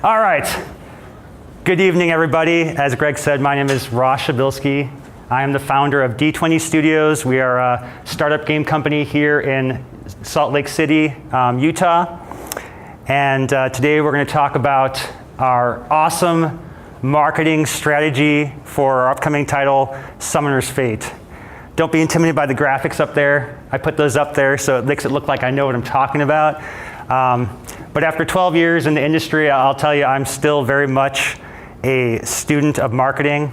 All right. Good evening, everybody. As Greg said, my name is Ross Przybylski. I am the founder of D20 Studios. We are a startup game company here in Salt Lake City, Utah. And today we're going to talk about our awesome marketing strategy for our upcoming title, Summoner's Fate. Don't be intimidated by the graphics up there. I put those up there so it makes it look like I know what I'm talking about. But after 12 years in the industry, I'll tell you, I'm still very much a student of marketing.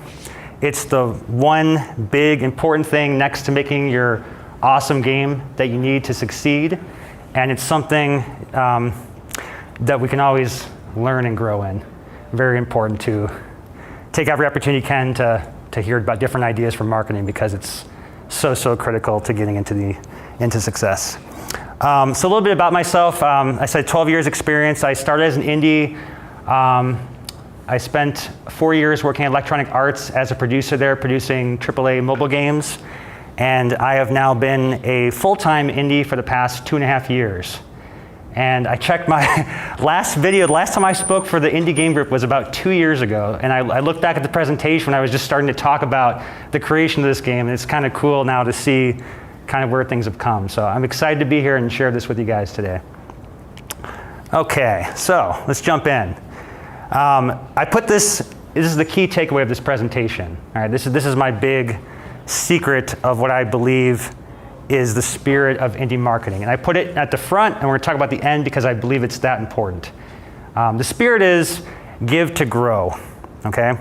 It's the one big important thing next to making your awesome game that you need to succeed. And it's something that we can always learn and grow in. Very important to take every opportunity you can to hear about different ideas for marketing, because it's so critical to getting into success. So a little bit about myself. I said 12 years experience. I started as an indie. I spent 4 years working at Electronic Arts as a producer there, producing AAA mobile games. And I have now been a full-time indie for the past 2.5 years. And I checked my last video, the last time I spoke for the indie game group was about 2 years ago. And I looked back at the presentation when I was just starting to talk about the creation of this game. And it's kind of cool now to see kind of where things have come. So I'm excited to be here and share this with you guys today. Okay, so let's jump in. I put this is the key takeaway of this presentation. All right, this is my big secret of what I believe is the spirit of indie marketing. And I put it at the front, and we're going to talk about the end because I believe it's that important. The spirit is give to grow, okay?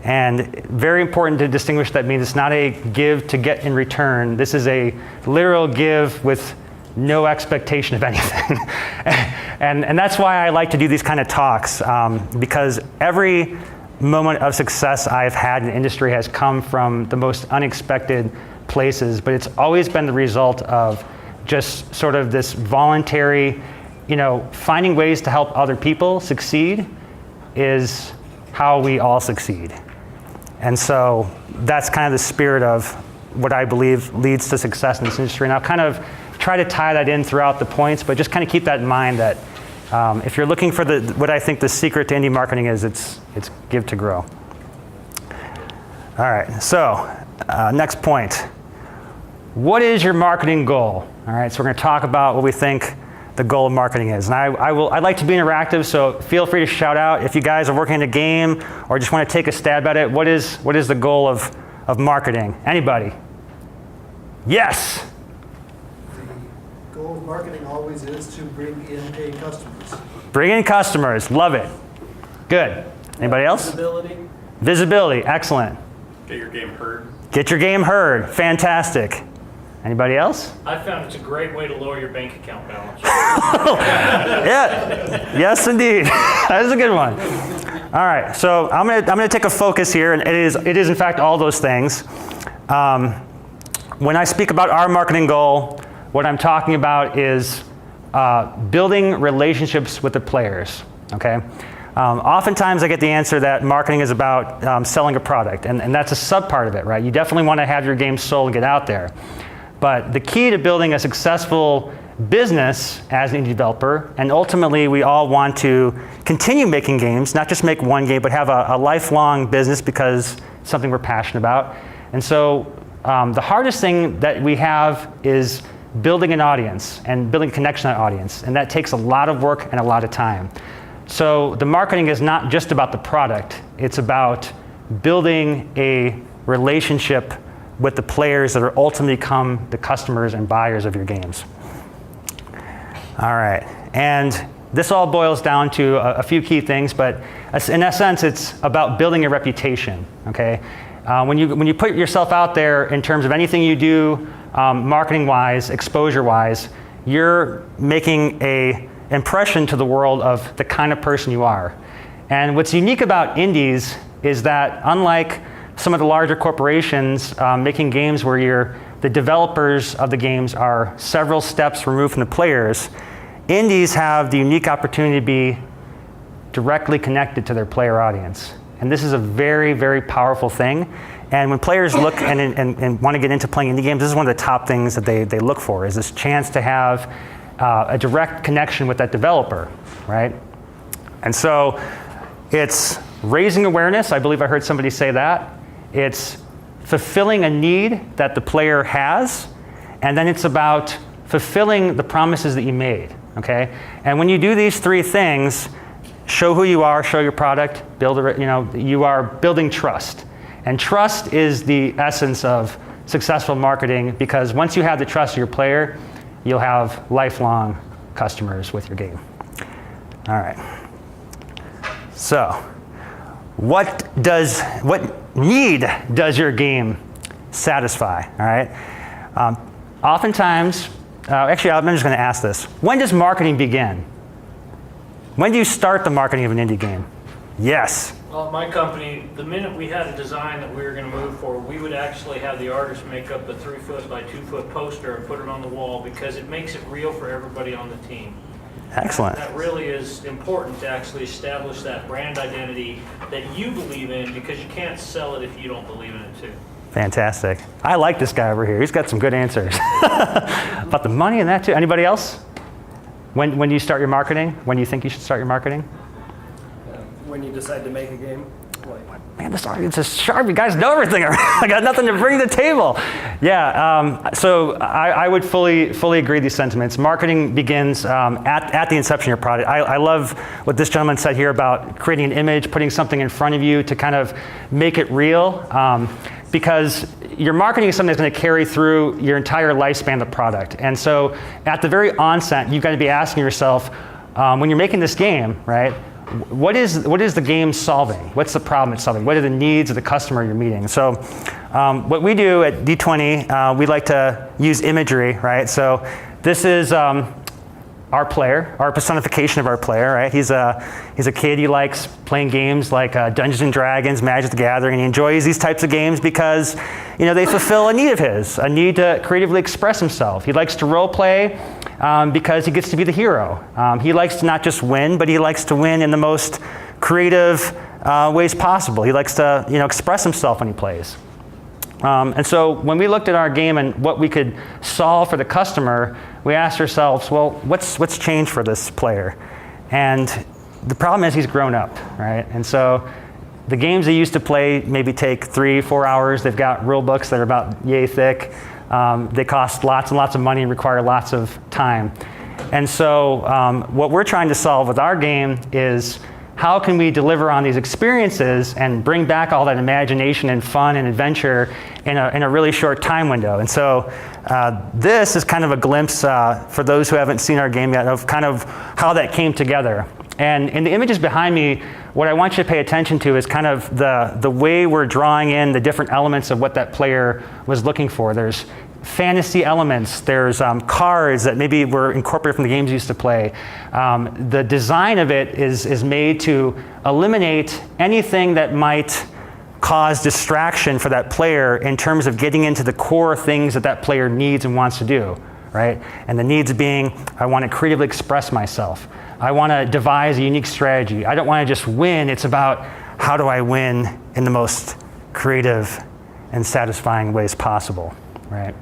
And very important to distinguish that means it's not a give to get in return. This is a literal give with no expectation of anything. and that's why I like to do these kind of talks, because every moment of success I've had in the industry has come from the most unexpected places, but it's always been the result of just sort of this voluntary, finding ways to help other people succeed is how we all succeed. And so that's kind of the spirit of what I believe leads to success in this industry. And I'll kind of try to tie that in throughout the points, but just kind of keep that in mind that if you're looking for what I think the secret to indie marketing is, it's give to grow. All right, so next point. What is your marketing goal? All right, so we're going to talk about what we think the goal of marketing is. And I'd like to be interactive, so feel free to shout out if you guys are working in a game or just want to take a stab at it. What is the goal of marketing? Anybody? Yes? The goal of marketing always is to bring in paying customers. Bring in customers. Love it. Good. Anybody else? Visibility. Visibility. Excellent. Get your game heard. Get your game heard. Fantastic. Anybody else? I found it's a great way to lower your bank account balance. Yeah. Yes, indeed. That is a good one. All right. So I'm gonna take a focus here, and it is in fact all those things. When I speak about our marketing goal, what I'm talking about is building relationships with the players. Okay. Oftentimes I get the answer that marketing is about selling a product, and that's a sub part of it, right? You definitely want to have your game sold and get out there. But the key to building a successful business as an indie developer, and ultimately we all want to continue making games, not just make one game, but have a lifelong business because it's something we're passionate about. And so the hardest thing that we have is building an audience and building a connection to that audience. And that takes a lot of work and a lot of time. So the marketing is not just about the product, it's about building a relationship with the players that will ultimately become the customers and buyers of your games. All right, and this all boils down to a few key things, but in essence, it's about building a reputation, okay? When you put yourself out there in terms of anything you do, marketing-wise, exposure-wise, you're making an impression to the world of the kind of person you are. And what's unique about indies is that unlike some of the larger corporations making games where the developers of the games are several steps removed from the players, indies have the unique opportunity to be directly connected to their player audience. And this is a very, very powerful thing. And when players look and want to get into playing indie games, this is one of the top things that they look for, is this chance to have a direct connection with that developer, right? And so it's raising awareness. I believe I heard somebody say that. It's fulfilling a need that the player has. And then it's about fulfilling the promises that you made, okay? And when you do these three things, show who you are, show your product, you are building trust. And trust is the essence of successful marketing, because once you have the trust of your player, you'll have lifelong customers with your game. All right. So, what need does your game satisfy? All right. Oftentimes, actually, I'm just going to ask this: when does marketing begin? When do you start the marketing of an indie game? Yes. Well, my company, the minute we had a design that we were going to move for, we would actually have the artist make up a 3-foot by 2-foot poster and put it on the wall, because it makes it real for everybody on the team. Excellent. That really is important, to actually establish that brand identity that you believe in, because you can't sell it if you don't believe in it too. Fantastic. I like this guy over here. He's got some good answers. About the money and that too. Anybody else? When do you start your marketing? When do you think you should start your marketing? When you decide to make a game. Man, this audience is sharp. You guys know everything. I got nothing to bring to the table. Yeah, so I would fully agree with these sentiments. Marketing begins at the inception of your product. I love what this gentleman said here about creating an image, putting something in front of you to kind of make it real, because your marketing is something that's going to carry through your entire lifespan of the product. And so at the very onset, you've got to be asking yourself, when you're making this game, right, what is the game solving? What's the problem it's solving? What are the needs of the customer you're meeting? So what we do at D20, we like to use imagery, right? So this is our player, our personification of our player, right? He's a kid. He likes playing games like Dungeons and Dragons, Magic the Gathering, and he enjoys these types of games because, they fulfill a need of his, a need to creatively express himself. He likes to role play because he gets to be the hero. He likes to not just win, but he likes to win in the most creative ways possible. He likes to, express himself when he plays. And so when we looked at our game and what we could solve for the customer, we asked ourselves, well, what's changed for this player? And the problem is he's grown up, right? And so the games they used to play maybe take 3-4 hours. They've got rule books that are about yay thick. They cost lots and lots of money and require lots of time. And so what we're trying to solve with our game is, how can we deliver on these experiences and bring back all that imagination and fun and adventure in a really short time window? And so this is kind of a glimpse for those who haven't seen our game yet of kind of how that came together. And in the images behind me, what I want you to pay attention to is kind of the way we're drawing in the different elements of what that player was looking for. There's fantasy elements, there's cards that maybe were incorporated from the games you used to play. The design of it is made to eliminate anything that might cause distraction for that player in terms of getting into the core things that player needs and wants to do, right? And the needs being, I want to creatively express myself. I want to devise a unique strategy. I don't want to just win. It's about, how do I win in the most creative and satisfying ways possible, right?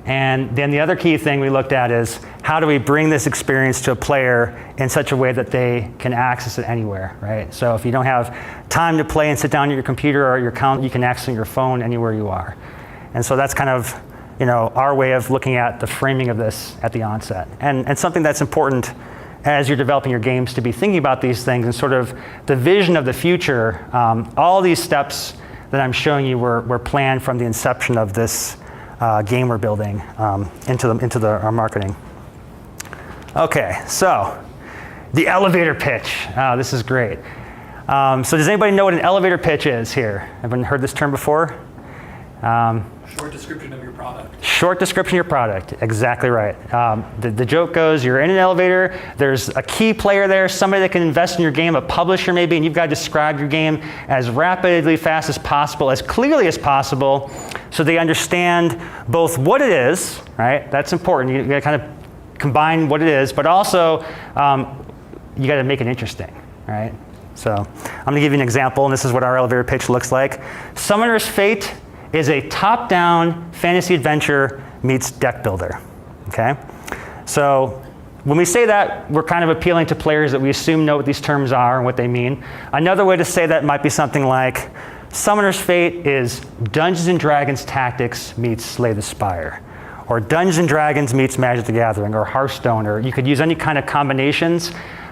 And then the other key thing we looked at is, how do we bring this experience to a player in such a way that they can access it anywhere, right? So if you don't have time to play and sit down at your computer or your account, you can access your phone anywhere you are. And so that's kind of, our way of looking at the framing of this at the onset. And something that's important as you're developing your games, to be thinking about these things and sort of the vision of the future. All these steps that I'm showing you were planned from the inception of this game we're building into our marketing. Okay, so the elevator pitch. This is great. So does anybody know what an elevator pitch is here? Everyone heard this term before? Short description of your product. Short description of your product, exactly right. The joke goes, you're in an elevator, there's a key player there, somebody that can invest in your game, a publisher maybe, and you've got to describe your game as rapidly, fast as possible, as clearly as possible, so they understand both what it is, right? That's important. You got to kind of combine what it is, but also you got to make it interesting, right? So I'm going to give you an example, and this is what our elevator pitch looks like. Summoner's Fate is a top-down fantasy adventure meets deck builder, okay? So when we say that, we're kind of appealing to players that we assume know what these terms are and what they mean. Another way to say that might be something like, Summoner's Fate is Dungeons & Dragons Tactics meets Slay the Spire, or Dungeons & Dragons meets Magic the Gathering, or Hearthstone, or you could use any kind of combinations.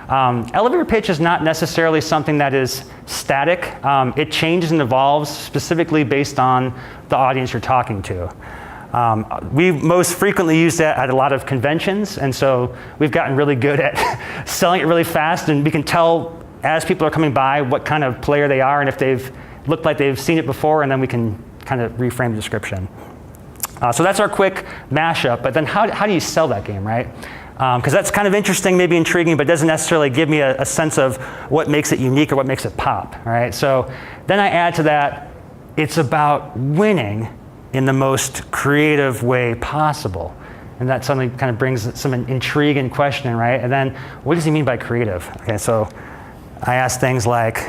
Elevator pitch is not necessarily something that is static. It changes and evolves specifically based on the audience you're talking to. We most frequently use that at a lot of conventions, and so we've gotten really good at selling it really fast, and we can tell as people are coming by what kind of player they are and if they've looked like they've seen it before, and then we can kind of reframe the description. So that's our quick mashup, but then how do you sell that game, right? Because that's kind of interesting, maybe intriguing, but doesn't necessarily give me a sense of what makes it unique or what makes it pop, right? So then I add to that, it's about winning in the most creative way possible. And that suddenly kind of brings some intrigue and questioning, right? And then, what does he mean by creative? Okay, so I ask things like,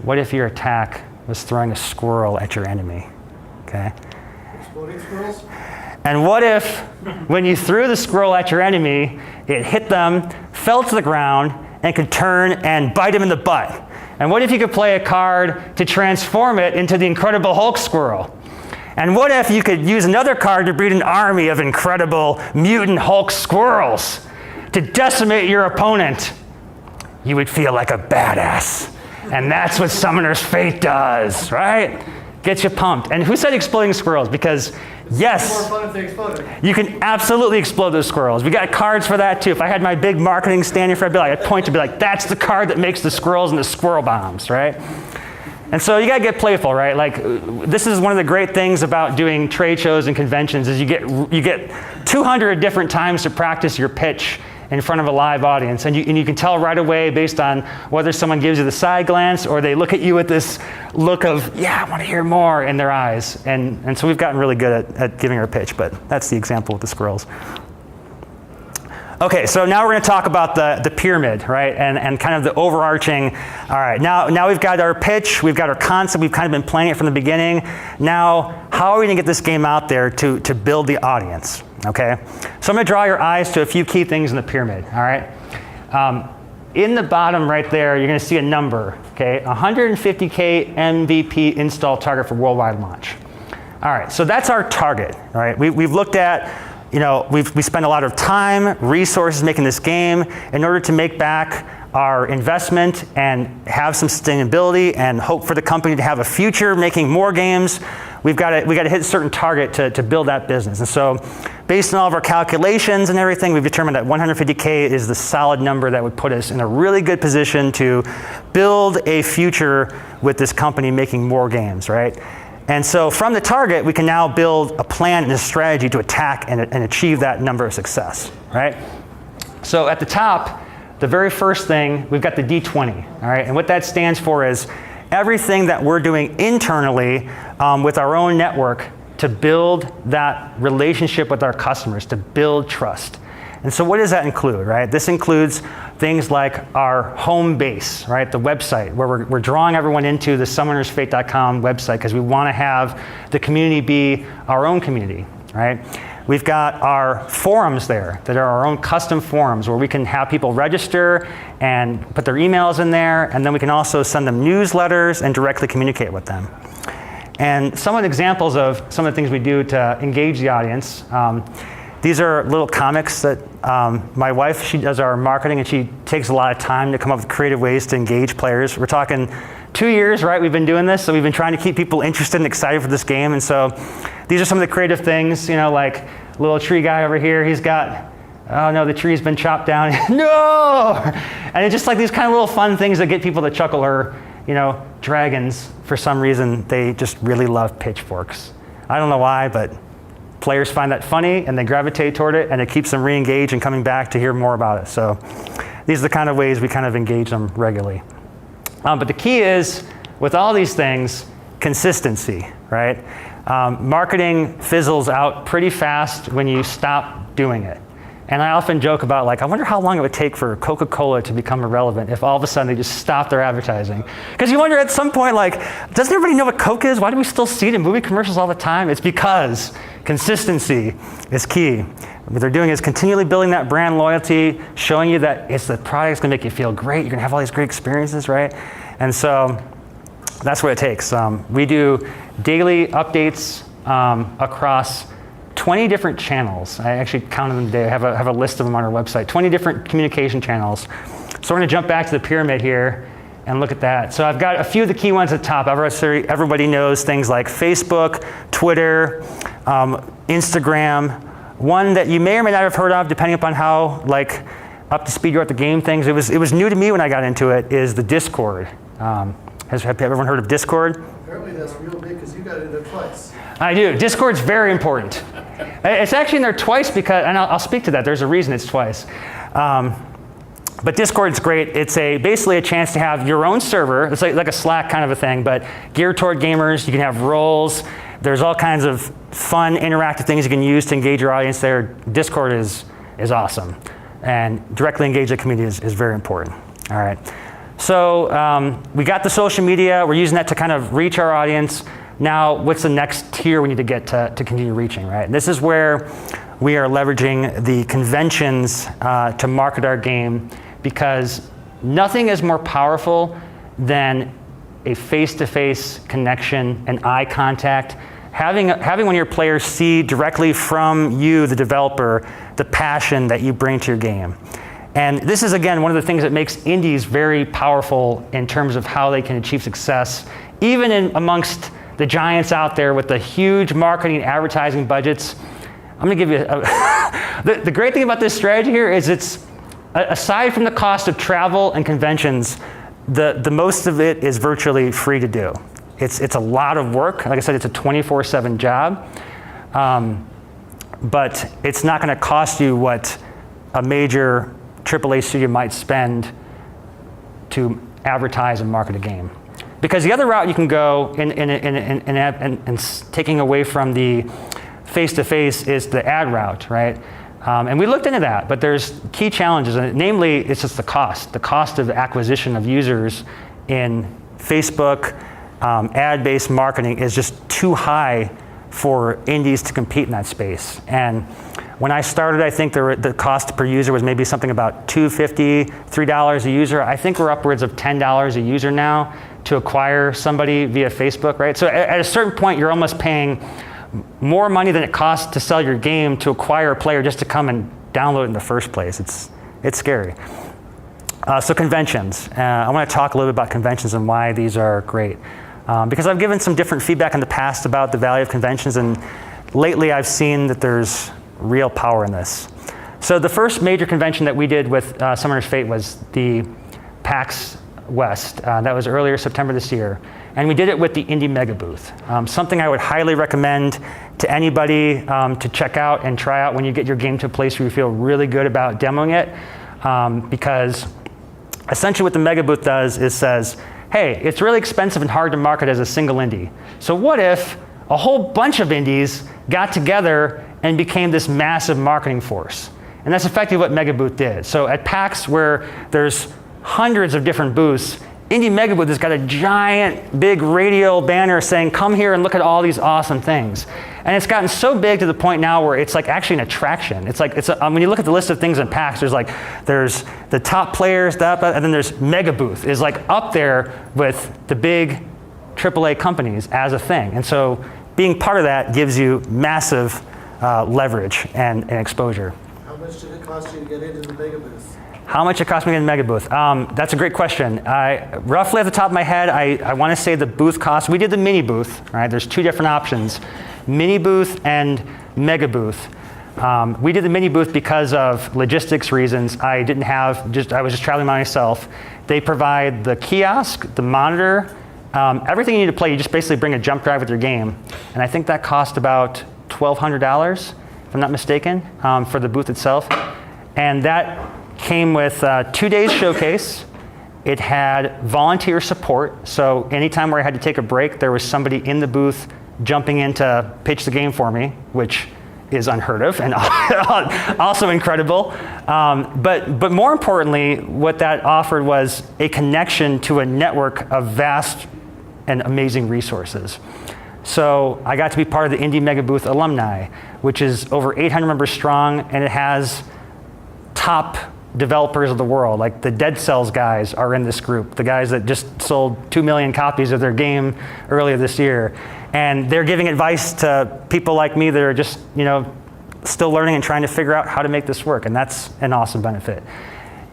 what if your attack was throwing a squirrel at your enemy, okay? Exploding squirrels? And what if, when you threw the squirrel at your enemy, it hit them, fell to the ground, and could turn and bite him in the butt? And what if you could play a card to transform it into the Incredible Hulk squirrel? And what if you could use another card to breed an army of incredible mutant Hulk squirrels to decimate your opponent? You would feel like a badass. And that's what Summoner's Fate does, right? Gets you pumped. And who said exploding squirrels? Because yes, More fun if they exploded. you can absolutely explode those squirrels. We got cards for that too. If I had my big marketing stand here, I'd point to be like, that's the card that makes the squirrels and the squirrel bombs, right? And so you gotta get playful, right? Like, this is one of the great things about doing trade shows and conventions is you get 200 different times to practice your pitch in front of a live audience. And you can tell right away based on whether someone gives you the side glance or they look at you with this look of, yeah, I want to hear more in their eyes. And so we've gotten really good at giving our pitch, but that's the example with the squirrels. Okay, so now we're going to talk about the pyramid, right? And kind of the overarching, all right, now we've got our pitch, we've got our concept, we've kind of been planning it from the beginning. Now, how are we going to get this game out there to build the audience, okay? So I'm going to draw your eyes to a few key things in the pyramid, all right? In the bottom right there, you're going to see a number, okay? 150K MVP install target for worldwide launch. All right, so that's our target, all right? We've looked at, we spend a lot of time, resources making this game in order to make back our investment and have some sustainability and hope for the company to have a future making more games. We've got to hit a certain target to build that business. And so based on all of our calculations and everything, we've determined that 150K is the solid number that would put us in a really good position to build a future with this company making more games, right? And so from the target, we can now build a plan and a strategy to attack and achieve that number of success, right? So at the top, the very first thing, we've got the D20, all right? And what that stands for is everything that we're doing internally with our own network to build that relationship with our customers, to build trust. And so what does that include, right? This includes things like our home base, right? The website, where we're drawing everyone into the summonersfate.com website because we want to have the community be our own community, right? We've got our forums there that are our own custom forums where we can have people register and put their emails in there, and then we can also send them newsletters and directly communicate with them. And some of the examples of some of the things we do to engage the audience, these are little comics that my wife, she does our marketing, and she takes a lot of time to come up with creative ways to engage players. We're talking 2 years, right? We've been doing this, so we've been trying to keep people interested and excited for this game. And so these are some of the creative things, like little tree guy over here, he's got, oh no, the tree's been chopped down. No! And it's just like these kind of little fun things that get people to chuckle, or, dragons, for some reason, they just really love pitchforks. I don't know why, but players find that funny and they gravitate toward it, and it keeps them re-engaged and coming back to hear more about it. So these are the kind of ways we kind of engage them regularly. But the key is, with all these things, consistency, right? Marketing fizzles out pretty fast when you stop doing it. And I often joke about, like, I wonder how long it would take for Coca-Cola to become irrelevant if all of a sudden they just stopped their advertising. Because you wonder at some point, like, doesn't everybody know what Coke is? Why do we still see it in movie commercials all the time? It's because consistency is key. What they're doing is continually building that brand loyalty, showing you that it's the product's gonna make you feel great. You're gonna have all these great experiences, right? And so that's what it takes. We do daily updates across 20 different channels. I actually counted them today. I have a list of them on our website. 20 different communication channels. So we're going to jump back to the pyramid here and look at that. So I've got a few of the key ones at the top. Everybody knows things like Facebook, Twitter, Instagram. One that you may or may not have heard of, depending upon how like up to speed you're at the game things. It was new to me when I got into it. Is the Discord. Have everyone heard of Discord? Apparently that's real big because you got in there twice. I do. Discord's very important. It's actually in there twice because, and I'll speak to that. There's a reason it's twice. But Discord's great. It's basically a chance to have your own server. It's like a Slack kind of a thing, but geared toward gamers. You can have roles. There's all kinds of fun, interactive things you can use to engage your audience there. Discord is awesome. And directly engage the community is very important. All right. So we got the social media. We're using that to kind of reach our audience. Now, what's the next tier we need to get to continue reaching, right? And this is where we are leveraging the conventions to market our game, because nothing is more powerful than a face-to-face connection and eye contact. Having one of your players see directly from you, the developer, the passion that you bring to your game. And this is, again, one of the things that makes indies very powerful in terms of how they can achieve success, even amongst the giants out there with the huge marketing and advertising budgets. I'm gonna give you the great thing about this strategy here is it's, aside from the cost of travel and conventions, the most of it is virtually free to do. It's a lot of work. Like I said, it's a 24/7 job, but it's not gonna cost you what a major AAA studio might spend to advertise and market a game. Because the other route you can go in taking away from the face-to-face is the ad route, right? And we looked into that, but there's key challenges, and namely, it's just the cost of acquisition of users in Facebook, ad-based marketing is just too high for indies to compete in that space. And when I started, I think the cost per user was maybe something about $2.50, $3 a user. I think we're upwards of $10 a user now to acquire somebody via Facebook, right? So at a certain point, you're almost paying more money than it costs to sell your game to acquire a player just to come and download it in the first place. It's scary. So conventions. I want to talk a little bit about conventions and why these are great. Because I've given some different feedback in the past about the value of conventions, and lately I've seen that there's real power in this. So the first major convention that we did with Summoner's Fate was the PAX West. That was earlier September this year. And we did it with the Indie Mega Booth. Something I would highly recommend to anybody to check out and try out when you get your game to a place where you feel really good about demoing it. Because essentially what the Mega Booth does is says, hey, it's really expensive and hard to market as a single indie. So what if a whole bunch of indies got together and became this massive marketing force? And that's effectively what Mega Booth did. So at PAX, where there's hundreds of different booths, Indie Mega Booth has got a giant, big radial banner saying, come here and look at all these awesome things. And it's gotten so big to the point now where it's like actually an attraction. It's like, when you look at the list of things in PAX, there's the top players, and then there's Mega Booth is like up there with the big AAA companies as a thing. And so being part of that gives you massive leverage and exposure. How much did it cost you to get into the Mega Booth? How much it cost me in the Mega Booth? That's a great question. Roughly at the top of my head, I want to say the booth cost, we did the mini booth, right? There's two different options, mini booth and Mega Booth. We did the mini booth because of logistics reasons. I was just traveling by myself. They provide the kiosk, the monitor, everything you need to play. You just basically bring a jump drive with your game. And I think that cost about $1,200, if I'm not mistaken, for the booth itself. And that came with 2 days showcase. It had volunteer support. So anytime where I had to take a break, there was somebody in the booth jumping in to pitch the game for me, which is unheard of and also incredible. But more importantly, what that offered was a connection to a network of vast and amazing resources. So I got to be part of the Indie Mega Booth alumni, which is over 800 members strong, and it has top developers of the world. Like the Dead Cells guys are in this group, the guys that just sold 2 million copies of their game earlier this year. And they're giving advice to people like me that are just, still learning and trying to figure out how to make this work, and that's an awesome benefit.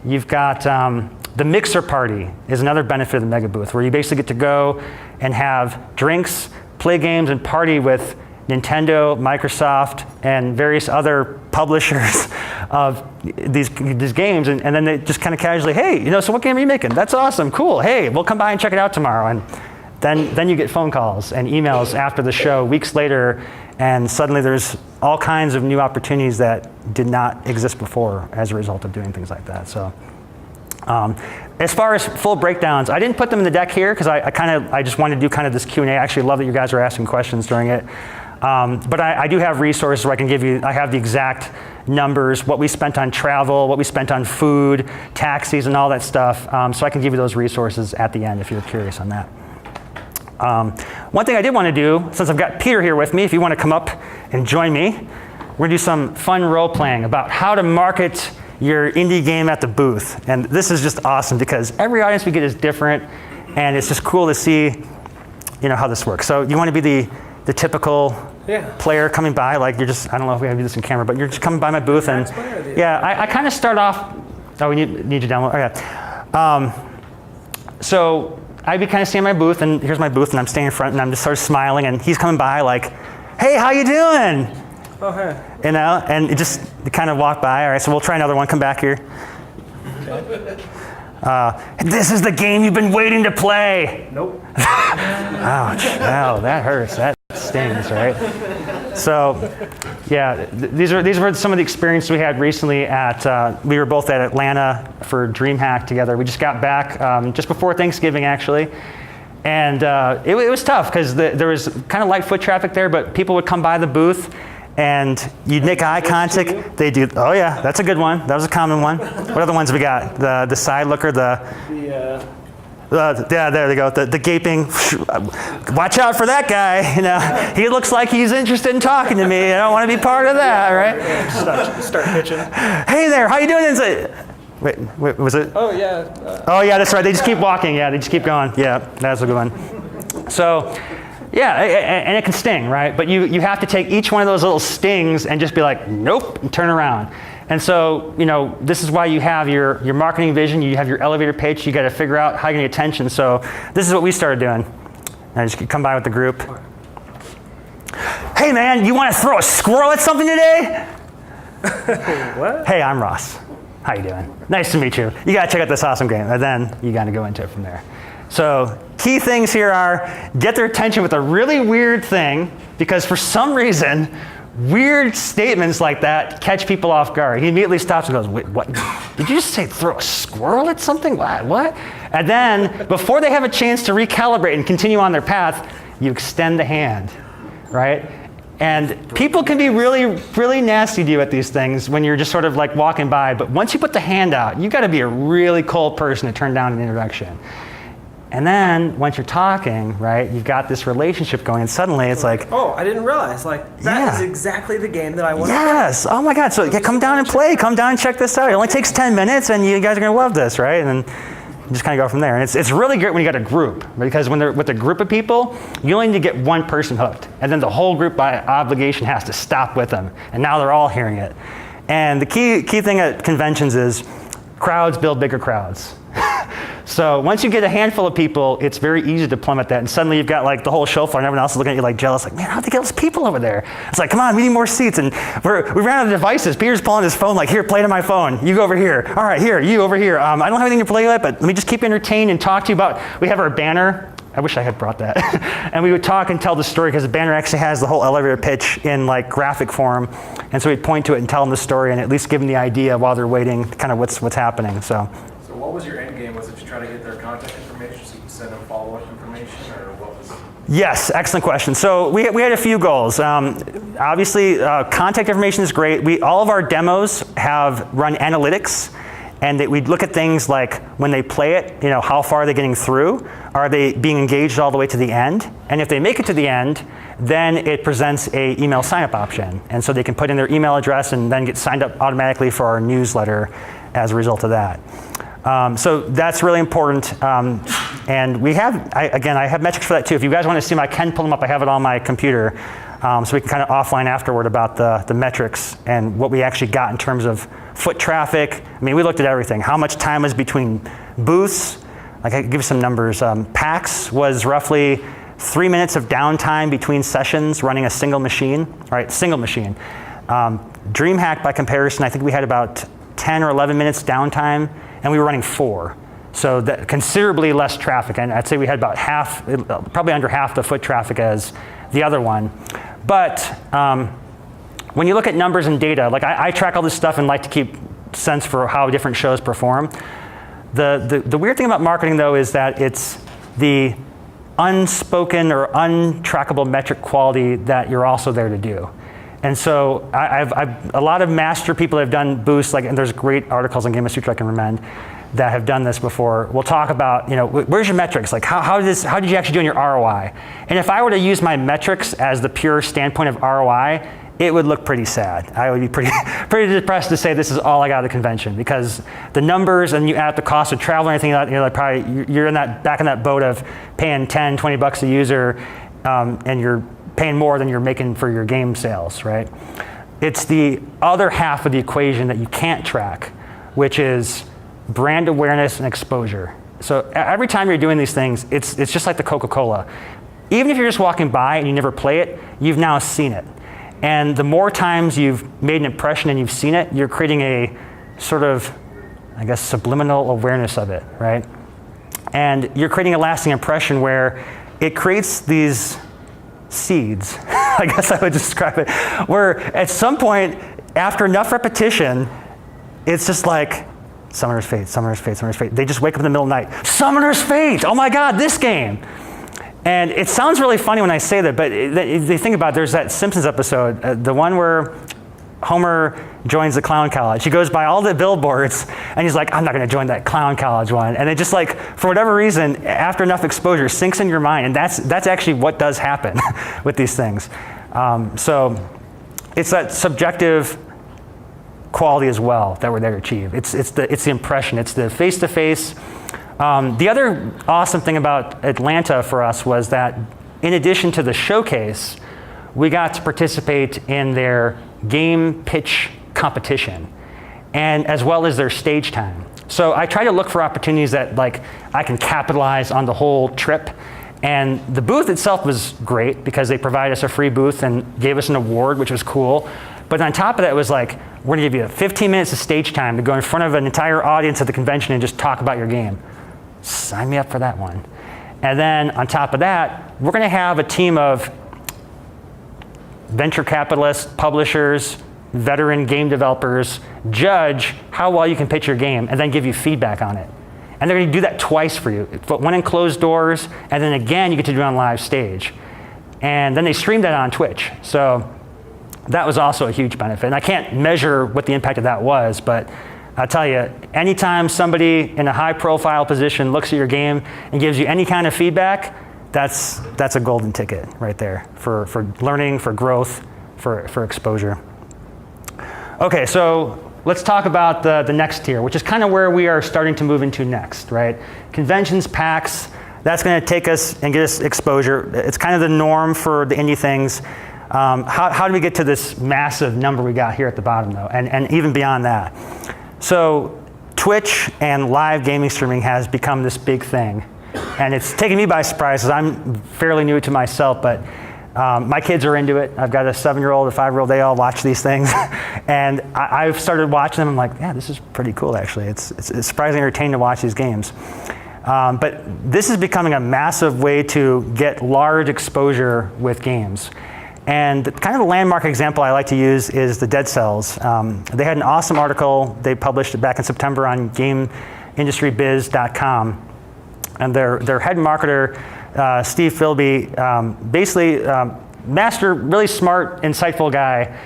You've got the Mixer Party is another benefit of the Mega Booth, where you basically get to go and have drinks, play games, and party with Nintendo, Microsoft, and various other publishers of these games, and then they just kind of casually, hey, so what game are you making? That's awesome, cool. Hey, we'll come by and check it out tomorrow. And then you get phone calls and emails after the show weeks later, and suddenly there's all kinds of new opportunities that did not exist before as a result of doing things like that. So as far as full breakdowns, I didn't put them in the deck here because I just wanted to do kind of this Q&A. I actually love that you guys are asking questions during it. But I do have resources where I can give you, I have the exact numbers, what we spent on travel, what we spent on food, taxis, and all that stuff. So I can give you those resources at the end if you're curious on that. One thing I did want to do, since I've got Peter here with me, if you want to come up and join me, we're going to do some fun role playing about how to market your indie game at the booth. And this is just awesome because every audience we get is different, and it's just cool to see, how this works. So you want to be the typical player coming by, like you're just, I don't know if we have to do this in camera, but you're just coming by my booth, and I kind of start off, we need you download, so I'd be kind of standing in my booth, and here's my booth, and I'm standing in front, and I'm just sort of smiling, and he's coming by like, hey, how you doing? Oh, hey. And it just kind of walk by. All right, so we'll try another one. Come back here. Okay. This is the game you've been waiting to play. Nope. Ouch. Wow, that hurts. That stings, right? So, these were some of the experiences we had recently we were both at Atlanta for Dreamhack together. We just got back just before Thanksgiving, actually. And it was tough because there was kind of light foot traffic there, but people would come by the booth and you'd make eye contact. They do. Oh yeah, that's a good one. That was a common one. What other ones have we got? The side looker, there they go. The gaping. Watch out for that guy. He looks like he's interested in talking to me. I don't want to be part of that, right? Start pitching. Hey there, how you doing? Wait, was it? Oh yeah. Oh yeah, that's right. They just keep walking. Yeah, they just keep going. Yeah, that's a good one. So. Yeah, and it can sting, right? But you have to take each one of those little stings and just be like, nope, and turn around. And so, this is why you have your marketing vision, you have your elevator pitch, you got to figure out how you're going to get attention. So this is what we started doing. And I just come by with the group. Hey man, you want to throw a squirrel at something today? What? Hey, I'm Ross. How you doing? Nice to meet you. You got to check out this awesome game. And then you got to go into it from there. So key things here are get their attention with a really weird thing, because for some reason, weird statements like that catch people off guard. He immediately stops and goes, wait, what? Did you just say throw a squirrel at something? What? And then before they have a chance to recalibrate and continue on their path, you extend the hand, right? And people can be really, really nasty to you at these things when you're just sort of like walking by. But once you put the hand out, you got to be a really cold person to turn down an introduction. And then once you're talking, right, you've got this relationship going, and suddenly it's like, oh, I didn't realize, that is exactly the game that I want to play. Yes, oh my God, so come down and play, come down and check this out. It only takes 10 minutes and you guys are gonna love this, right? And then you just kind of go from there. And it's really great when you got a group, because when they're with a group of people, you only need to get one person hooked, and then the whole group by obligation has to stop with them, and now they're all hearing it. And the key thing at conventions is crowds build bigger crowds. So once you get a handful of people, it's very easy to plummet that, and suddenly you've got like the whole show floor, and everyone else is looking at you like jealous, like, man, how'd they get all those people over there? It's like, come on, we need more seats, and we ran out of devices. Peter's pulling his phone like, here, play to my phone. You go over here. All right, here, you over here. I don't have anything to play yet, but let me just keep you entertained and talk to you about, we have our banner. I wish I had brought that. And we would talk and tell the story, because the banner actually has the whole elevator pitch in like graphic form. And so we'd point to it and tell them the story, and at least give them the idea while they're waiting, kind of what's happening. So what was your end game? Was it to try to get their contact information so you could send them follow-up information, or what was? Yes, excellent question. So we had a few goals. Obviously, contact information is great. All of our demos have run analytics, and we'd look at things like when they play it, how far are they getting through? Are they being engaged all the way to the end? And if they make it to the end, then it presents a email sign-up option. And so they can put in their email address and then get signed up automatically for our newsletter as a result of that. So that's really important. And we have, I have metrics for that too. If you guys want to see them, I can pull them up. I have it on my computer. So we can kind of offline afterward about the metrics and what we actually got in terms of foot traffic. I mean, we looked at everything. How much time was between booths? Like, I can give you some numbers. PAX was roughly 3 minutes of downtime between sessions running a single machine. All right, single machine. Dreamhack, by comparison, I think we had about 10 or 11 minutes downtime, and we were running 4. So that considerably less traffic, and I'd say we had about half, probably under half the foot traffic as the other one. But when you look at numbers and data, like I track all this stuff and like to keep sense for how different shows perform. The weird thing about marketing, though, is that it's the unspoken or untrackable metric quality that you're also there to do. And so I've a lot of master people have done boosts, and there's great articles on Game of Sutra I can recommend that have done this before. We'll talk about, where's your metrics? Like how did you actually do in your ROI? And if I were to use my metrics as the pure standpoint of ROI, it would look pretty sad. I would be pretty depressed to say this is all I got at the convention, because the numbers, and you add the cost of travel and anything like that, you're back in that boat of paying $10, $20 a user, and you're paying more than you're making for your game sales, right? It's the other half of the equation that you can't track, which is brand awareness and exposure. So every time you're doing these things, it's just like the Coca-Cola. Even if you're just walking by and you never play it, you've now seen it. And the more times you've made an impression and you've seen it, you're creating a sort of, subliminal awareness of it, right? And you're creating a lasting impression where it creates these seeds, I guess I would describe it, where at some point, after enough repetition, it's just like, Summoner's Fate, Summoner's Fate, Summoner's Fate. They just wake up in the middle of the night, Summoner's Fate, oh my God, this game. And it sounds really funny when I say that, but if they think about it, there's that Simpsons episode, the one where Homer joins the clown college. He goes by all the billboards, and he's like, I'm not going to join that clown college one. And it just for whatever reason, after enough exposure, sinks in your mind. And that's actually what does happen with these things. So it's that subjective quality as well that we're there to achieve. It's the impression. It's the face-to-face. The other awesome thing about Atlanta for us was that in addition to the showcase, we got to participate in their game pitch competition, and as well as their stage time. So I try to look for opportunities that I can capitalize on the whole trip. And the booth itself was great because they provided us a free booth and gave us an award, which was cool. But on top of that, it was we're gonna give you 15 minutes of stage time to go in front of an entire audience at the convention and just talk about your game. Sign me up for that one. And then on top of that, we're gonna have a team of venture capitalists, publishers, veteran game developers judge how well you can pitch your game and then give you feedback on it. And they're gonna do that twice for you. But one in closed doors, and then again, you get to do it on live stage. And then they stream that on Twitch. So that was also a huge benefit. And I can't measure what the impact of that was, but I'll tell you, anytime somebody in a high profile position looks at your game and gives you any kind of feedback, that's a golden ticket right there for learning, for growth, for exposure. Okay, so let's talk about the next tier, which is kind of where we are starting to move into next, right? Conventions, PAX, that's gonna take us and get us exposure. It's kind of the norm for the indie things. How do we get to this massive number we got here at the bottom though, and even beyond that? So Twitch and live gaming streaming has become this big thing. And it's taken me by surprise because I'm fairly new to myself, but my kids are into it. I've got a 7-year-old, a 5-year-old, they all watch these things. And I've started watching them, I'm like, yeah, this is pretty cool actually. It's surprisingly entertaining to watch these games. But this is becoming a massive way to get large exposure with games. And kind of the landmark example I like to use is the Dead Cells. They had an awesome article they published back in September on game industrybiz.com. And their head marketer, Steve Philby, basically master, really smart, insightful guy,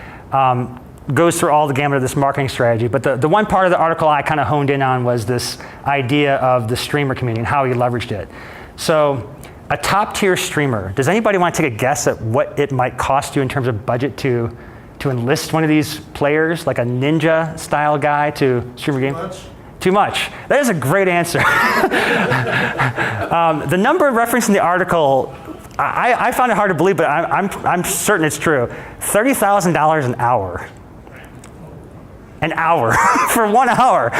goes through all the gamut of this marketing strategy. But the one part of the article I kind of honed in on was this idea of the streamer community and how he leveraged it. So a top tier streamer, does anybody want to take a guess at what it might cost you in terms of budget to enlist one of these players, like a ninja style guy to stream a game? Too much. That is a great answer. The number referenced in the article, I found it hard to believe, but I'm certain it's true. $30,000 an hour. An hour for 1 hour.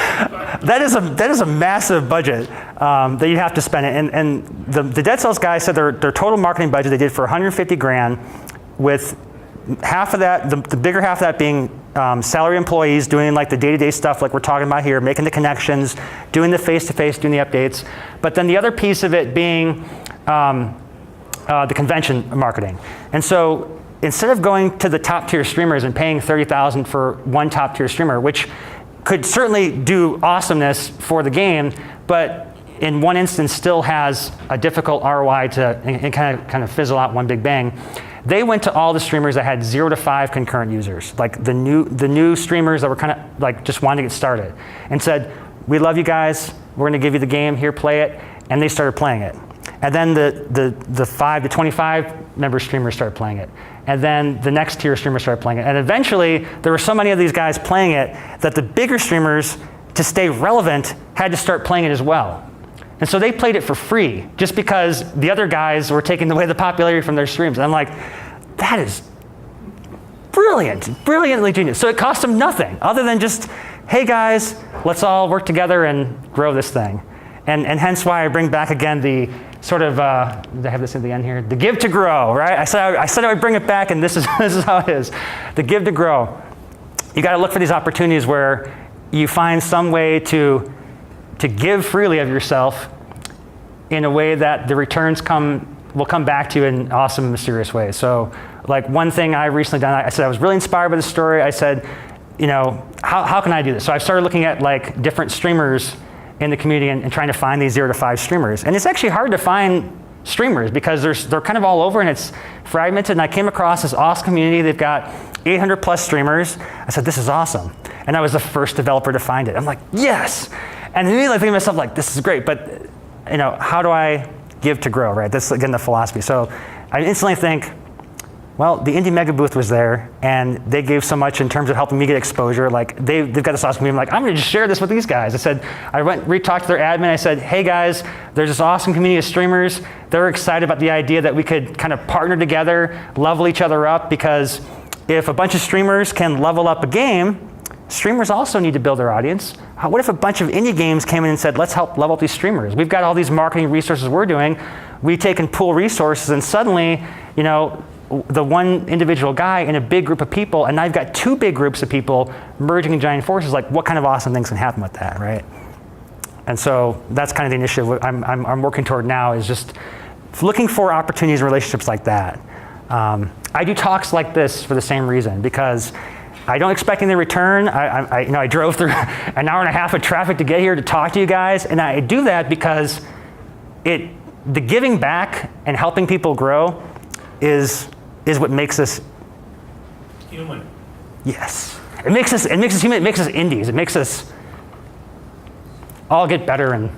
That is a massive budget that you have to spend. And the Dead Cells guys said their total marketing budget they did for 150 grand, with half of that, the bigger half of that being salary employees doing like the day-to-day stuff like we're talking about here, making the connections, doing the face-to-face, doing the updates. But then the other piece of it being the convention marketing. And so instead of going to the top tier streamers and paying $30,000 for one top tier streamer, which could certainly do awesomeness for the game, but in one instance still has a difficult ROI and kind of fizzle out one big bang, they went to all the streamers that had 0 to 5 concurrent users, like the new streamers that were kind of like just wanting to get started, and said, "We love you guys. We're going to give you the game. Here, play it." And they started playing it. And then the 5 to 25 member streamers started playing it. And then the next tier streamers started playing it. And eventually, there were so many of these guys playing it that the bigger streamers, to stay relevant, had to start playing it as well. And so they played it for free, just because the other guys were taking away the popularity from their streams. And I'm like, that is brilliant, brilliantly genius. So it cost them nothing, other than just, hey guys, let's all work together and grow this thing. And hence why I bring back again the sort of, did I have this at the end here? The give to grow, right? I said I would bring it back, and this is how it is. The give to grow. You got to look for these opportunities where you find some way to give freely of yourself in a way that the returns will come back to you in awesome, mysterious ways. So like one thing I recently done, I said I was really inspired by the story. I said, you know, how can I do this? So I started looking at like different streamers in the community and trying to find these 0 to 5 streamers. And it's actually hard to find streamers because they're kind of all over and it's fragmented. And I came across this awesome community. They've got 800 plus streamers. I said, this is awesome. And I was the first developer to find it. I'm like, yes. And immediately I think to myself, like, this is great, but you know, how do I give to grow, right? That's again the philosophy. So I instantly think, well, the Indie Mega Booth was there, and they gave so much in terms of helping me get exposure. Like they've got this awesome community. I'm like, I'm going to just share this with these guys. I went re-talked to their admin. I said, hey guys, there's this awesome community of streamers. They're excited about the idea that we could kind of partner together, level each other up, because if a bunch of streamers can level up a game, streamers also need to build their audience. What if a bunch of indie games came in and said, let's help level up these streamers? We've got all these marketing resources we're doing. We take and pool resources, and suddenly, you know, the one individual guy in a big group of people, and now I've got 2 big groups of people merging in giant forces. Like, what kind of awesome things can happen with that, right? And so that's kind of the initiative I'm working toward now, is just looking for opportunities and relationships like that. I do talks like this for the same reason, because I don't expect any return. I drove through an hour and a half of traffic to get here to talk to you guys, and I do that because the giving back and helping people grow is what makes us human. Yes, it makes us human. It makes us indies. It makes us all get better and,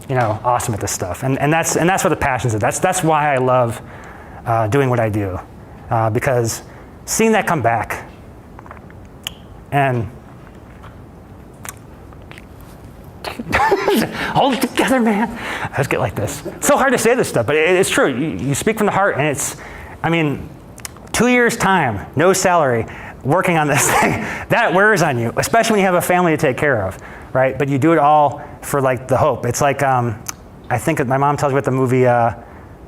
you know, awesome at this stuff. And that's where the passion is. That's why I love doing what I do, because seeing that come back and hold it together, man. Let's get like this. It's so hard to say this stuff, but it's true. You speak from the heart, and I mean, 2 years time, no salary, working on this thing, that wears on you, especially when you have a family to take care of, right? But you do it all for like the hope. It's like, I think my mom tells me about the movie,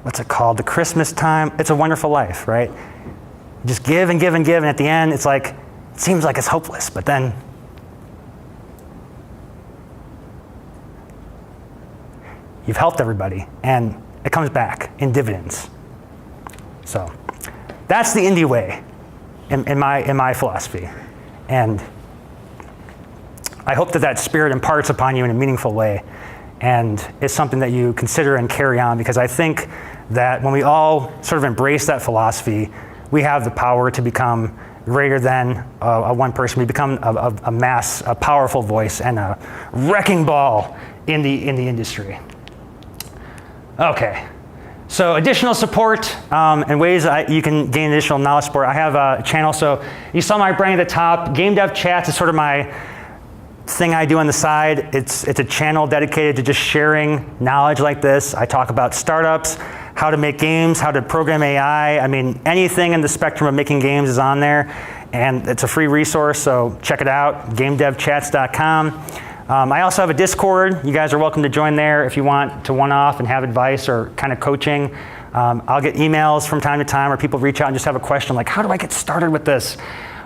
what's it called? The Christmas Time. It's a Wonderful Life, right? Just give and give and give, and at the end, it's like, it seems like it's hopeless, but then you've helped everybody, and it comes back in dividends. So that's the indie way in my philosophy. And I hope that that spirit imparts upon you in a meaningful way and is something that you consider and carry on, because I think that when we all sort of embrace that philosophy, we have the power to become greater than a one person. We become a mass, a powerful voice, and a wrecking ball in the industry. Okay, so additional support and ways you can gain additional knowledge support. I have a channel, so you saw my brand at the top. Game Dev Chats is sort of my thing I do on the side. It's a channel dedicated to just sharing knowledge like this. I talk about startups, how to make games, how to program AI. I mean, anything in the spectrum of making games is on there, and it's a free resource, so check it out, gamedevchats.com. I also have a Discord. You guys are welcome to join there if you want to one-off and have advice or kind of coaching. I'll get emails from time to time, or people reach out and just have a question like, how do I get started with this?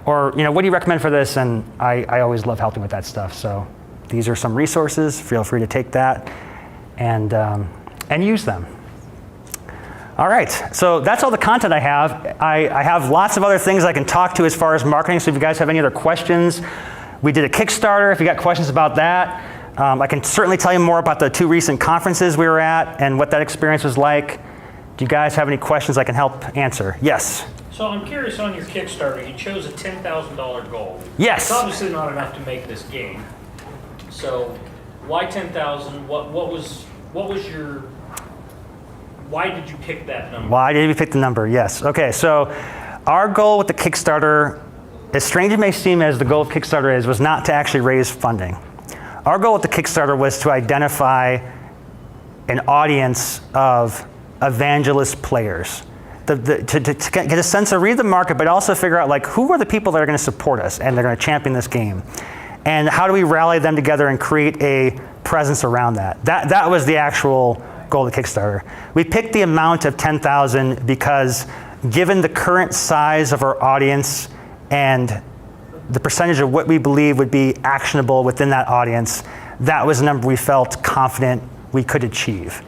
Or, what do you recommend for this? And I always love helping with that stuff. So these are some resources. Feel free to take that and use them. All right, so that's all the content I have. I have lots of other things I can talk to as far as marketing, so if you guys have any other questions. We did a Kickstarter, if you got questions about that. I can certainly tell you more about the 2 recent conferences we were at and what that experience was like. Do you guys have any questions I can help answer? Yes? So I'm curious on your Kickstarter, you chose a $10,000 goal. Yes. It's obviously not enough to make this game. So why 10,000? What was your, why did you pick that number? Why did we pick the number? Yes. Okay, so our goal with the Kickstarter, as strange as it may seem as the goal of Kickstarter is, was not to actually raise funding. Our goal with the Kickstarter was to identify an audience of evangelist players. To get a sense of read the market, but also figure out like who are the people that are going to support us and they're going to champion this game, and how do we rally them together and create a presence around that. That was the actual goal of the Kickstarter. We picked the amount of 10,000 because given the current size of our audience and the percentage of what we believe would be actionable within that audience, that was a number we felt confident we could achieve.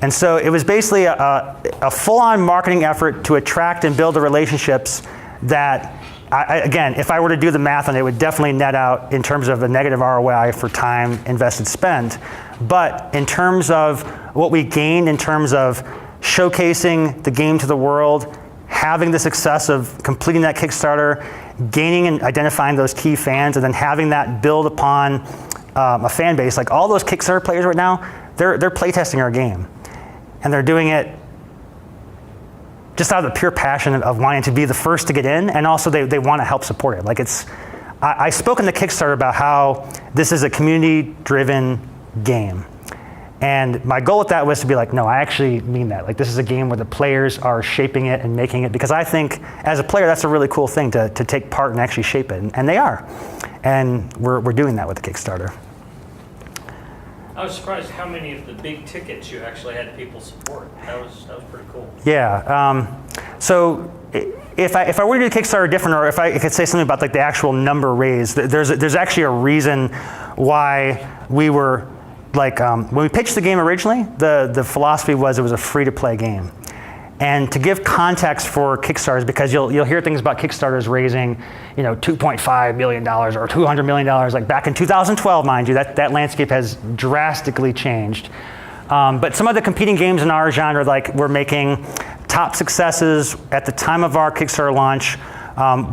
And so it was basically a full-on marketing effort to attract and build the relationships that, again, if I were to do the math on it, would definitely net out in terms of a negative ROI for time invested spend. But in terms of what we gained in terms of showcasing the game to the world, having the success of completing that Kickstarter, gaining and identifying those key fans, and then having that build upon a fan base, like all those Kickstarter players right now, they're playtesting our game. And they're doing it just out of the pure passion of wanting to be the first to get in, and also they want to help support it. Like I spoke in the Kickstarter about how this is a community-driven game. And my goal with that was to be like, no, I actually mean that. Like this is a game where the players are shaping it and making it, because I think as a player, that's a really cool thing to take part and actually shape it, and they are. And we're doing that with the Kickstarter. I was surprised how many of the big tickets you actually had people support. That was pretty cool. Yeah. So if I were to do Kickstarter different, or if I could say something about like the actual number raised, there's actually a reason why we were like when we pitched the game originally, the philosophy was it was a free-to-play game. And to give context for Kickstarters, because you'll hear things about Kickstarters raising, $2.5 million or $200 million, like back in 2012, mind you, that landscape has drastically changed. But some of the competing games in our genre, like we're making top successes at the time of our Kickstarter launch.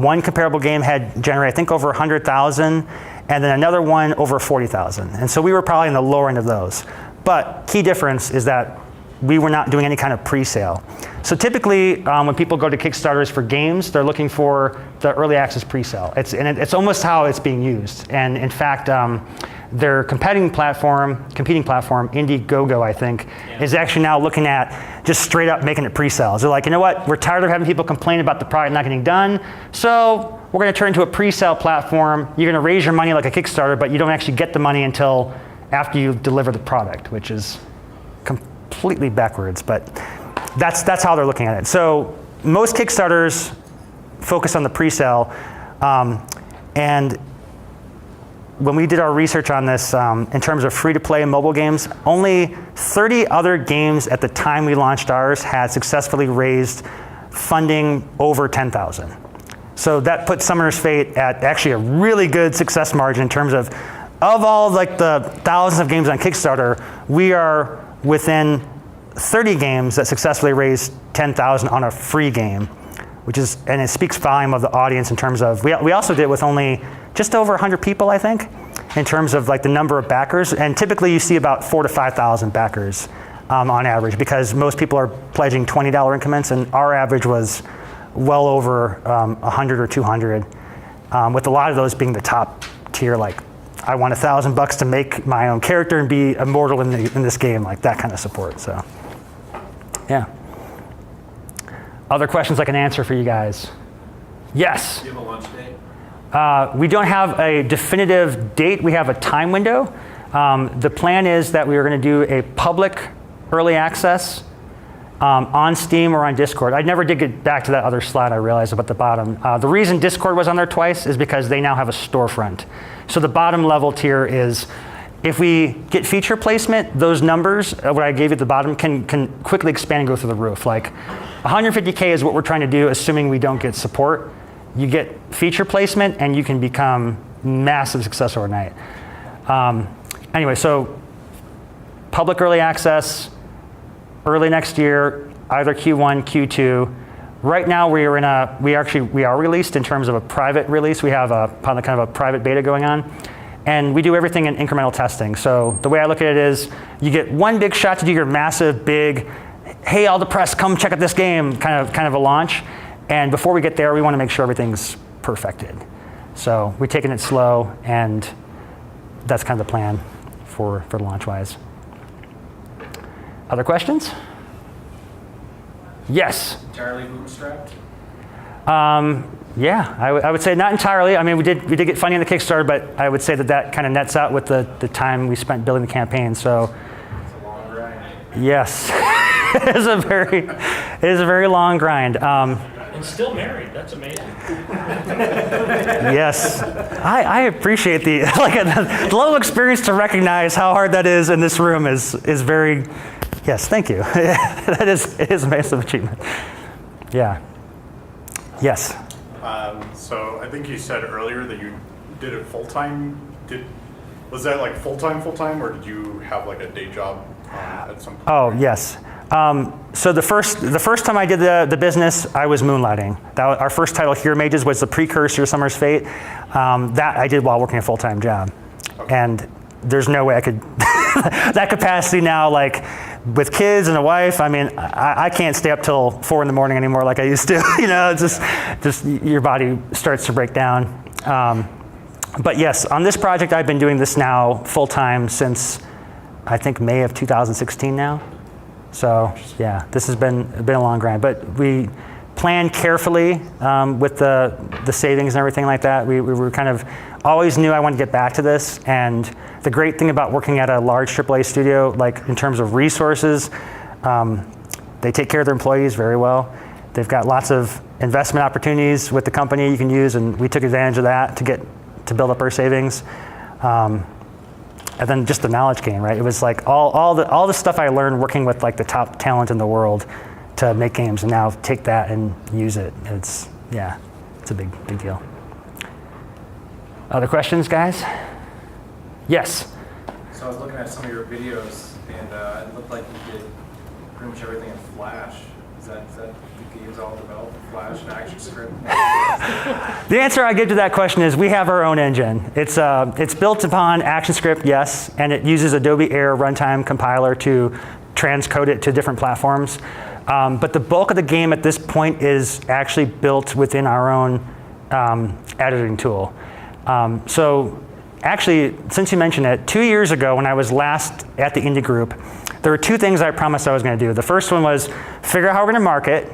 One comparable game had generated, I think, over 100,000, and then another one over 40,000. And so we were probably in the lower end of those. But key difference is that we were not doing any kind of pre-sale. So typically, when people go to Kickstarters for games, they're looking for the early access pre-sale. It's almost how it's being used. And in fact, their competing platform, Indiegogo, I think, is actually now looking at just straight up making it pre-sales. They're like, you know what? We're tired of having people complain about the product not getting done. So we're going to turn into a pre-sale platform. You're going to raise your money like a Kickstarter, but you don't actually get the money until after you deliver the product, which is completely backwards, but that's how they're looking at it. So most Kickstarters focus on the pre-sale, and when we did our research on this, in terms of free-to-play mobile games, only 30 other games at the time we launched ours had successfully raised funding over 10,000. So that puts Summoner's Fate at actually a really good success margin in terms of all like the thousands of games on Kickstarter, we are within 30 games that successfully raised 10,000 on a free game, which is, and it speaks volume of the audience in terms of, we also did it with only just over 100 people, I think, in terms of like the number of backers. And typically you see about 4,000 to 5,000 backers on average, because most people are pledging $20 increments, and our average was well over 100 or 200, with a lot of those being the top tier, like I want $1,000 to make my own character and be immortal in this game, like that kind of support. So, yeah. Other questions I can answer for you guys? Yes. Do you have a launch date? We don't have a definitive date. We have a time window. The plan is that we are going to do a public early access on Steam or on Discord. I never did get back to that other slide I realized about the bottom. The reason Discord was on there twice is because they now have a storefront. So the bottom level tier is, if we get feature placement, those numbers, what I gave you at the bottom, can quickly expand and go through the roof. Like 150K is what we're trying to do, assuming we don't get support. You get feature placement and you can become massive success overnight. Anyway, so public early access, early next year, either Q1, Q2. Right now we are released in terms of a private release. We have kind of a private beta going on. And we do everything in incremental testing. So the way I look at it is, you get one big shot to do your massive, big, hey, all the press, come check out this game, kind of a launch. And before we get there, we want to make sure everything's perfected. So we're taking it slow, and that's kind of the plan for launch-wise. Other questions? Yes. Entirely bootstrapped? Yeah, I would say not entirely. I mean, we did get funding on the Kickstarter, but I would say that kind of nets out with the time we spent building the campaign. So, It's a long grind. yes, it is a very long grind. And still married, that's amazing. Yes, I appreciate the the level of experience to recognize how hard that is in this room is very. Yes, thank you. It is a massive achievement. Yeah. Yes. So I think you said earlier that you did it full-time. Was that like full-time, or did you have like a day job at some point? Oh, yes. So the first time I did the business, I was moonlighting. Our first title, Hero Mages, was the precursor to Summer's Fate. That I did while working a full-time job. Okay. And there's no way I could, that capacity now, like with kids and a wife, I mean, I can't stay up till 4 in the morning anymore like I used to. You know, it's just your body starts to break down. But yes, on this project, I've been doing this now full-time since, I think, May of 2016 now. So yeah, this has been a long grind, but we planned carefully with the savings and everything like that. We were kind of always knew I wanted to get back to this, and the great thing about working at a large AAA studio, like in terms of resources, they take care of their employees very well. They've got lots of investment opportunities with the company you can use, and we took advantage of that to build up our savings. And then just the knowledge gain, right? It was like all the stuff I learned working with like the top talent in the world to make games, and now take that and use it. It's a big deal. Other questions, guys? Yes. So I was looking at some of your videos, and it looked like you did pretty much everything in Flash. Is that the game's all developed in Flash and ActionScript? The answer I give to that question is we have our own engine. It's built upon ActionScript, yes, and it uses Adobe Air runtime compiler to transcode it to different platforms. But the bulk of the game at this point is actually built within our own editing tool. So actually, since you mentioned it, 2 years ago when I was last at the Indie Group, there were 2 things I promised I was going to do. The first one was figure out how we're going to market.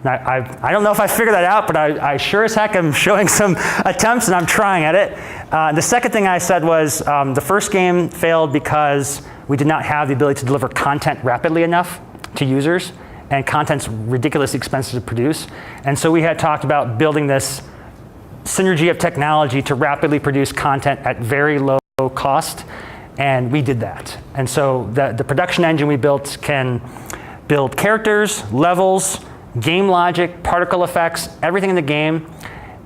I don't know if I figured that out, but I sure as heck am showing some attempts, and I'm trying at it. The second thing I said was the first game failed because we did not have the ability to deliver content rapidly enough to users, and content's ridiculously expensive to produce. And so we had talked about building this synergy of technology to rapidly produce content at very low cost, and we did that. And so the production engine we built can build characters, levels, game logic, particle effects, everything in the game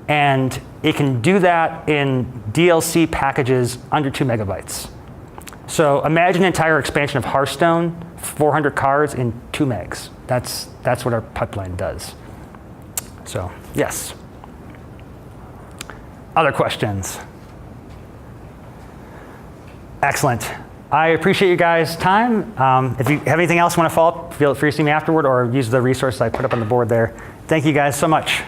And it can do that in DLC packages under 2 megabytes. So imagine an entire expansion of Hearthstone, 400 cards in 2 megs. That's what our pipeline does. So, yes. Other questions? Excellent. I appreciate you guys' time. If you have anything else you want to follow up, feel free to see me afterward or use the resources I put up on the board there. Thank you guys so much.